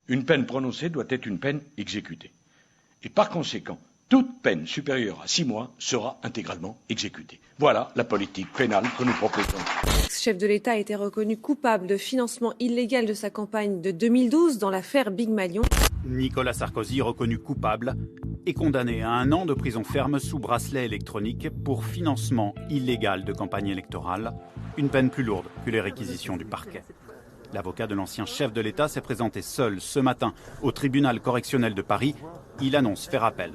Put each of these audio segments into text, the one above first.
Une peine prononcée doit être une peine exécutée. Et par conséquent, toute peine supérieure à 6 mois sera intégralement exécutée. Voilà la politique pénale que nous proposons. L'ex-chef de l'État a été reconnu coupable de financement illégal de sa campagne de 2012 dans l'affaire Big Malion. Nicolas Sarkozy, reconnu coupable, est condamné à 1 an de prison ferme sous bracelet électronique pour financement illégal de campagne électorale, une peine plus lourde que les réquisitions du parquet. L'avocat de l'ancien chef de l'État s'est présenté seul ce matin au tribunal correctionnel de Paris. Il annonce faire appel.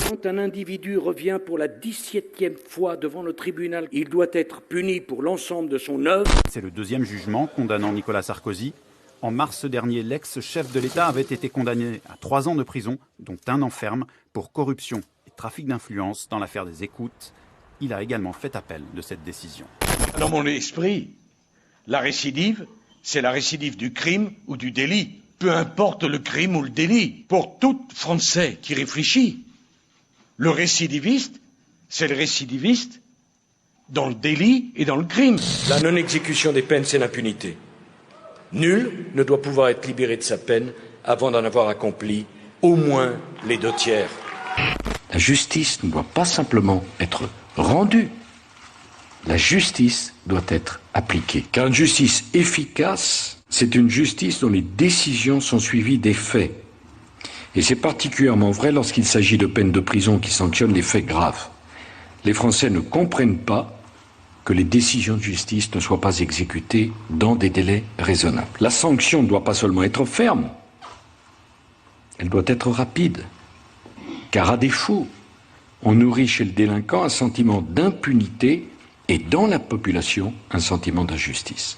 Quand un individu revient pour la 17e fois devant le tribunal, il doit être puni pour l'ensemble de son œuvre. C'est le 2e jugement condamnant Nicolas Sarkozy. En mars dernier, l'ex-chef de l'État avait été condamné à 3 ans de prison, dont 1 an ferme, pour corruption et trafic d'influence dans l'affaire des écoutes. Il a également fait appel de cette décision. Dans mon esprit, la récidive, c'est la récidive du crime ou du délit. Peu importe le crime ou le délit. Pour tout Français qui réfléchit, le récidiviste, c'est le récidiviste dans le délit et dans le crime. La non-exécution des peines, c'est l'impunité. Nul ne doit pouvoir être libéré de sa peine avant d'en avoir accompli au moins les 2/3. La justice ne doit pas simplement être rendue. La justice doit être appliquée. Car une justice efficace, c'est une justice dont les décisions sont suivies des faits. Et c'est particulièrement vrai lorsqu'il s'agit de peines de prison qui sanctionnent des faits graves. Les Français ne comprennent pas que les décisions de justice ne soient pas exécutées dans des délais raisonnables. La sanction ne doit pas seulement être ferme, elle doit être rapide. Car à défaut, on nourrit chez le délinquant un sentiment d'impunité et dans la population un sentiment d'injustice.